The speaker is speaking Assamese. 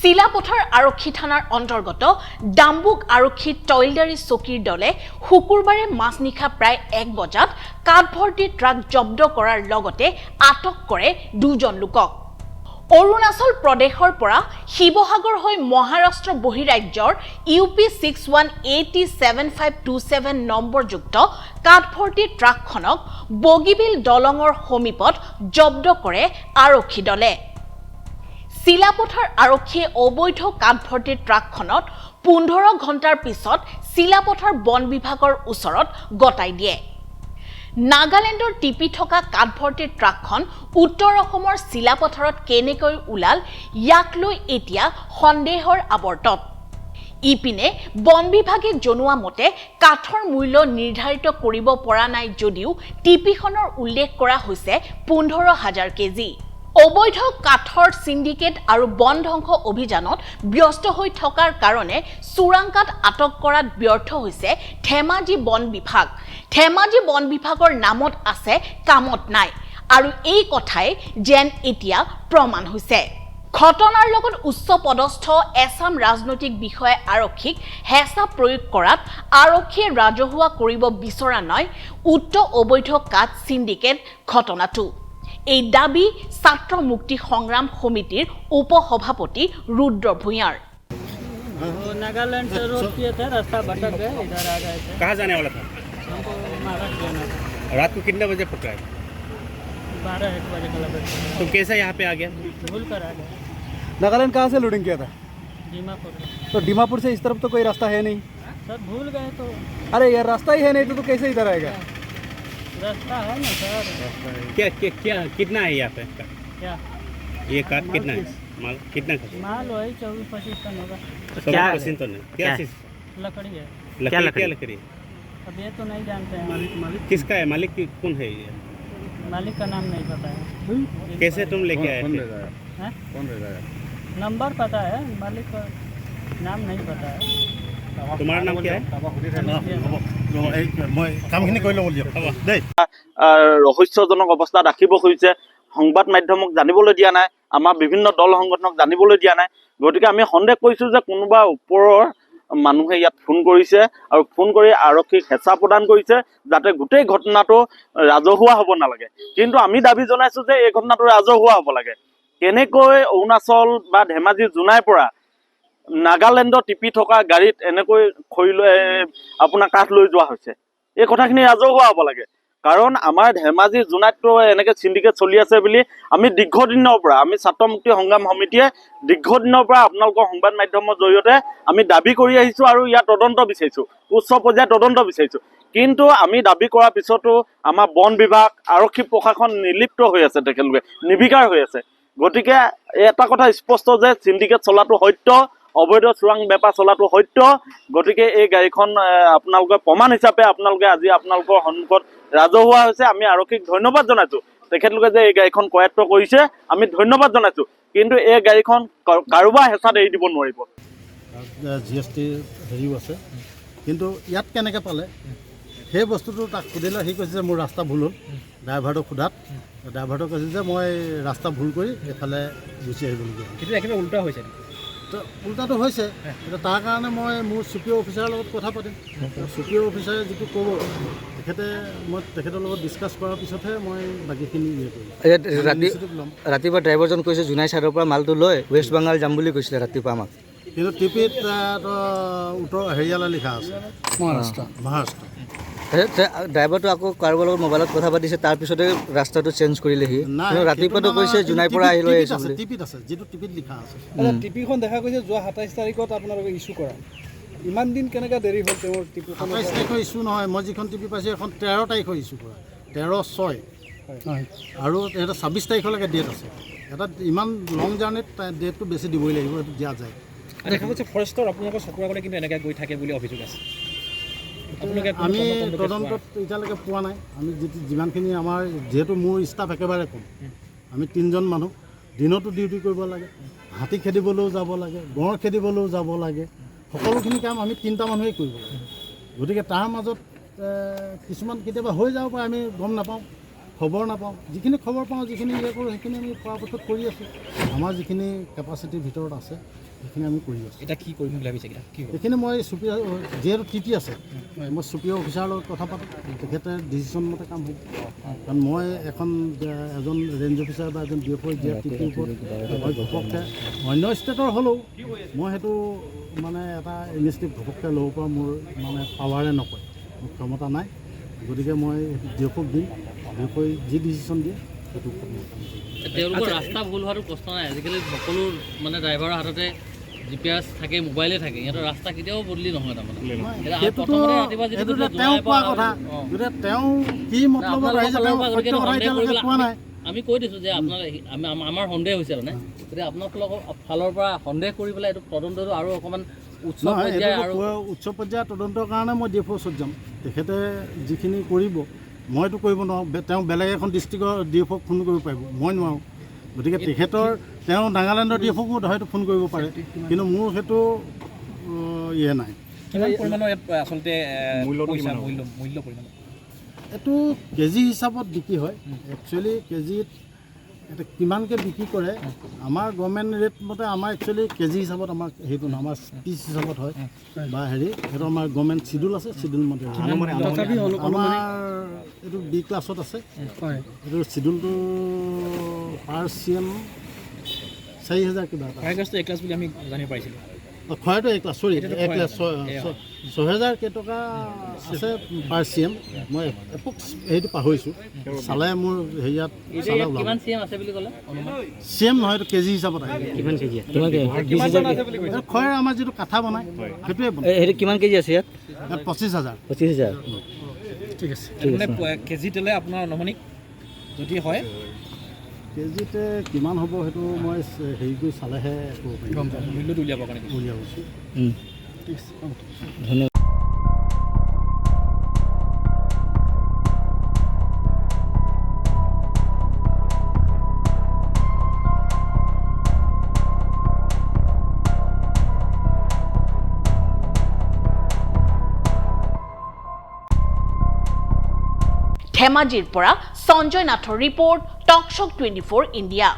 চিলাপথাৰ আৰক্ষী থানাৰ অন্তৰ্গত ডাম্বুক আৰক্ষী টইলদাৰী চকীৰ দলে শুকুৰবাৰে মাজনিশা প্ৰায় 1 বজাত কাঠভৰ্তি ট্ৰাক জব্দ কৰাৰ লগতে আটক কৰে দুজন লোকক। অৰুণাচল প্ৰদেশৰ পৰা শিৱসাগৰ হৈ মহাৰাষ্ট্ৰ বহিৰাজ্যৰ UP 61807527 নম্বৰযুক্ত কাঠভৰ্তি ট্ৰাকখনক বগীবিল দলঙৰ সমীপত জব্দ কৰে আৰক্ষী দলে। চিলাপথাৰ আৰক্ষীয়ে অবৈধ কাঠভৰ্তি ট্ৰাকখনত 15 ঘণ্টাৰ পিছত চিলাপথাৰ বন বিভাগৰ ওচৰত গতাই দিয়ে। নাগালেণ্ডৰ টিপি থকা কাঠভৰ্তি ট্ৰাকখন উত্তৰ অসমৰ চিলাপথাৰত কেনেকৈ ওলাল ইয়াক লৈ এতিয়া সন্দেহৰ আৱৰ্তত। ইপিনে বন বিভাগে জনোৱা মতে কাঠৰ মূল্য নিৰ্ধাৰিত কৰিব পৰা নাই যদিও টিপিখনৰ উল্লেখ কৰা হৈছে 15,000 কেজি। অবৈধ কাঠৰ সিন্ডিকেট আৰু বন ধ্বংস অভিযানত ব্যস্ত হৈ থকাৰ কাৰণে চোৰাংকাঠ আটক কৰাত ব্যৰ্থ হৈছে ধেমাজি বন বিভাগ। ধেমাজি বন বিভাগৰ নামত আছে কামত নাই আৰু এই কথাই যেন এতিয়া প্ৰমাণ হৈছে। ঘটনাৰ লগত উচ্চ পদস্থ এছাম ৰাজনৈতিক বিষয়া আৰক্ষীক হেঁচা প্ৰয়োগ কৰাত আৰক্ষীয়ে ৰাজহুৱা কৰিব বিচৰা নাই উক্ত অবৈধ কাঠ সিন্ডিকেট ঘটনাটো। এই দাবী ছাত্ৰ মুক্তি সংগ্ৰাম সমিতিৰ উপসভাপতি रुद्र भुयार। नागालैंड से रोड किए थे, रास्ता भटक गए, इधर आ गए थे। कहाँ जाने वाला था? हमको महाराष्ट्र जाना था। रात को कितने बजे पकड़ा है? 12-1 बजे का लगा। तो कैसे यहाँ पे आ गया? भूल कर आ गए। नागालैंड कहाँ से लूटिंग किया था? दीमापुर। तो दीमापुर से इस तरफ तो कोई रास्ता है नहीं। सर भूल गए तो अरे यार रास्ता ही है नहीं तो कैसे इधर आएगा? रास्ता है ना सर। क्या क्या क्या कितना है यहाँ पे? क्या ये काट कितना है? माल कितना का? माल वही 24-25 टन होगा। क्या मशीन तो नहीं? क्या चीज? लकड़ी है। क्या लकड़ी? अब ये तो नहीं जानते हैं। मालिक किसका है? मालिक कौन है ये? मालिक का नाम नहीं पता है। कैसे तुम लेके आए थे? हैं? कौन रहेगा? नंबर पता है, मालिक का नाम नहीं पता है। तुम्हारा नाम क्या है? ৰহস্যজনক অৱস্থা ৰাখিব খুজিছে, সংবাদ মাধ্যমক জানিবলৈ দিয়া নাই, আমাৰ বিভিন্ন দল সংগঠনক জানিবলৈ দিয়া নাই। গতিকে আমি সন্দেহ কৰিছোঁ যে কোনোবা ওপৰৰ মানুহে ইয়াত ফোন কৰিছে আৰু ফোন কৰি আৰক্ষীক হেঁচা প্ৰদান কৰিছে যাতে গোটেই ঘটনাটো ৰাজহুৱা হ'ব নালাগে। কিন্তু আমি দাবী জনাইছোঁ যে এই ঘটনাটো ৰাজহুৱা হ'ব লাগে। কেনেকৈ অৰুণাচল বা ধেমাজি জোনাইৰ পৰা নাগালেণ্ডৰ টিপি থকা গাড়ীত এনেকৈ খৰি লৈ আপোনাৰ কাঠ লৈ যোৱা হৈছে, এই কথাখিনি ৰাজহুৱা হ'ব লাগে। কাৰণ আমাৰ ধেমাজি জোনাইততো এনেকৈ চিণ্ডিকেট চলি আছে বুলি আমি দীৰ্ঘদিনৰ পৰা আমি ছাত্ৰ মুক্তি সংগ্ৰাম সমিতিয়ে দীৰ্ঘদিনৰ পৰা আপোনালোকৰ সংবাদ মাধ্যমৰ জৰিয়তে আমি দাবী কৰি আহিছোঁ আৰু ইয়াৰ তদন্ত বিচাৰিছোঁ, উচ্চ পৰ্যায়ৰ তদন্ত বিচাৰিছোঁ। কিন্তু আমি দাবী কৰাৰ পিছতো আমাৰ বন বিভাগ আৰক্ষী প্ৰশাসন নিৰ্লিপ্ত হৈ আছে, তেখেতলোকে নিৰ্বিকাৰ হৈ আছে। গতিকে এটা কথা স্পষ্ট যে চিণ্ডিকেট চলাটো সত্য, অবৈধ চোৰাং বেপাৰ চলাটো সত্য। গতিকে এই গাড়ীখন আপোনালোকে প্ৰমাণ হিচাপে আপোনালোকে আজি আপোনালোকৰ সন্মুখত ৰাজহুৱা হৈছে। আমি আৰক্ষীক ধন্যবাদ জনাইছোঁ, তেখেতলোকে যে এই গাড়ীখন কৰায়ত্ব কৰিছে আমি ধন্যবাদ জনাইছোঁ। কিন্তু এই গাড়ীখন কাৰোবাৰ হেঁচাত এৰি দিব নোৱাৰিব। GST হেৰিও আছে, কিন্তু ইয়াত কেনেকৈ পালে সেই বস্তুটো তাক সুধিলে সি কৈছে যে মোৰ ৰাস্তা ভুল হ'ল। ড্ৰাইভাৰটোক সোধাত ড্ৰাইভাৰটোক কৈছে যে মই ৰাস্তা ভুল কৰি এইফালে গুচি আহিবলগীয়া। কিন্তু একেবাৰে উল্টা হৈছে। তো উল্টাটো হৈছে, এতিয়া তাৰ কাৰণে মই মোৰ চুপিঅ' অফিচাৰৰ লগত কথা পাতিম। চুপিঅ' অফিচাৰে যিটো ক'ব মই তেখেতৰ লগত ডিছকাছ কৰাৰ পিছতহে মই বাকীখিনি কৰিম। ৰাতিপুৱা ড্ৰাইভাৰজন কৈছে জোনাই ছাইডৰ পৰা মালটো লৈ ৱেষ্ট বেংগল যাম বুলি কৈছিলে ৰাতিপুৱা আমাক। কিন্তু টিপিত উত্তৰ হেৰিয়ালৈ লিখা আছে মহাৰাষ্ট্ৰ। ড্ৰাইভাৰটো আকৌ কাৰোবাৰ লগত মোবাইলত কথা পাতিছে, তাৰপিছতে ৰাস্তাটো চেঞ্জ কৰিলেহি। ৰাতিপুৱাটো কৈছে জোনাইৰ পৰা আহি লৈ আহিছে। টিপিত আছে, যিটো টিপিত লিখা আছে। টিপিখন দেখা গৈছে যোৱা 27 তাৰিখত আপোনালোকে ইছ্যু কৰা। ইমান দিন কেনেকৈ দেৰি হ'ল তেওঁৰ টিপিখন? 27 তাৰিখৰ ইছ্যু নহয়, মই যিখন টিপি পাইছোঁ এখন 13 তাৰিখৰ ইছ্যু কৰা, 13/6 আৰু এটা 26 তাৰিখলৈকে ডেট আছে। এটা ইমান লং জাৰ্ণিত ডেটটো বেছি দিবই লাগিব, সেইটো দিয়া যায়। দেখা গৈছে ফৰেষ্টৰ আপোনালোকৰ চকুৰ আগতে কিন্তু এনেকৈ গৈ থাকে বুলি অভিযোগ আছে। আমি তদন্তত এতিয়ালৈকে পোৱা নাই। আমি যিমানখিনি আমাৰ যিহেতু মোৰ ষ্টাফ একেবাৰে কম, আমি 3জন মানুহ দিনতো ডিউটি কৰিব লাগে, হাতী খেদিবলৈও যাব লাগে, গঁড় খেদিবলৈও যাব লাগে, সকলোখিনি কাম আমি 3টা মানুহেই কৰিব লাগে। গতিকে তাৰ মাজত কিছুমান কেতিয়াবা হৈ যাব পাৰে, আমি গম নাপাওঁ। খবৰ নাপাওঁ। যিখিনি খবৰ পাওঁ, যিখিনি ইয়ে কৰোঁ, সেইখিনি আমি পৰাপক্ষত কৰি আছোঁ। আমাৰ যিখিনি কেপাচিটিৰ ভিতৰত আছে সেইখিনি আমি কৰি আছোঁ। এতিয়া কি কৰিম বুলি ভাবিছে কি সেইখিনি মই চুপিয়াৰ যিহেতু টিটি আছে, মই চুপিয়াৰ অফিচাৰৰ লগত কথা পাতোঁ, তেখেতে ডিচিশ্যন মতে কাম হ'ব। কাৰণ মই এজন ৰেঞ্জ অফিচাৰ বা এজন DFO যিহেতু টিটিৰ ওপৰত মই ঘপককৈ অন্য ষ্টেটৰ হ'লেও মই সেইটো মানে এটা ইনিচিয়েটিভ ঘপককৈ ল'ব পৰা মোৰ মানে পাৱাৰে নকয়, মোৰ ক্ষমতা নাই। গতিকে মই DFOক দিম, DFOই যি ডিচিশ্যন দিয়ে সেইটো তেওঁলোকৰ ৰাস্তা ভুল হোৱাটো প্ৰশ্ন নাই। আজিকালি সকলো মানে ড্ৰাইভাৰৰ হাততে GPS থাকে, মোবাইলে থাকে, সিহঁতৰ ৰাস্তা কেতিয়াও বদলি নহয় তাৰমানে। সেইটোতো তেওঁ কোৱা কথা, গতিকে তেওঁ কি মতলবত আহিছে তেওঁ সত্য কথা এতিয়ালৈকে কোৱা নাই। আমি কৈ দিছোঁ যে আপোনাৰ আমাৰ সন্দেহ হৈছে মানে, গতিকে আপোনালোকৰ ফালৰ পৰা সন্দেহ কৰি পেলাই এইটো তদন্তটো আৰু অকণমান উচ্চ পৰ্যায়ৰ তদন্তৰ কাৰণে মই DFOৰ ওচৰত যাম। তেখেতে যিখিনি কৰিব মইতো কৰিব নোৱাৰোঁ, তেওঁ বেলেগ এখন ডিষ্ট্ৰিক্টৰ DFOক ফোন কৰিব পাৰিব, মই নোৱাৰোঁ। গতিকে তেওঁ নাগালেণ্ডৰ DFOকো হয়তো ফোন কৰিব পাৰে, কিন্তু মোৰ সেইটো ইয়ে নাই। কিমান পৰিমাণৰ ইয়াত আচলতে মূল্য পৰিমাণ? এইটো কেজি হিচাপত বিক্ৰী হয়। একচুৱেলি কেজিত এটা কিমানকৈ বিক্ৰী কৰে আমাৰ গভৰ্ণমেণ্ট ৰেট মতে আমাৰ একচুৱেলি কেজি হিচাপত আমাৰ সেইটো নহয়, আমাৰ পিচ হিচাপত হয় বা সেইটো আমাৰ গভৰ্ণমেণ্ট চিডিউল আছে, চিডিউল মতে আমাৰ এইটো B ক্লাছত আছে। এইটো চিডিউলটো পাৰ CM 4,000 কিবা এটা। A ক্লাছ বুলি আমি জানিব পাৰিছিলোঁ। খোৱাটো A ক্লাছ, চৰি A ক্লাছ 6,000 কেইটকা আছে পাৰ CM। মই এপ্ৰক্স সেইটো পাহৰিছোঁ, চালে মোৰ হেৰিয়াত চালে ওলাব। কিমান CM আছে বুলি ক'লে? CM নহয়, এইটো কেজি হিচাপত আহে। কিমান কেজি? খোৱাৰ আমাৰ যিটো কাঠা বনায় সেইটোৱে বনায়। সেইটো কিমান কেজি আছে ইয়াত? 25,000। 25,000। ঠিক আছে। মানে কেজিতেলে আপোনাৰ অনুমানিক যদি হয় কেজিতে কিমান হ'ব সেইটো মই হেৰি কৰি চালেহে গম পাম, মূল্যটো উলিয়াবৰ কাৰণে উলিয়াব। ঠিক আছে। ধন্যবাদ। ধেমাজিৰ পৰা সঞ্জয় নাথৰ ৰিপৰ্ট, টকশ্বক 24 ইণ্ডিয়া।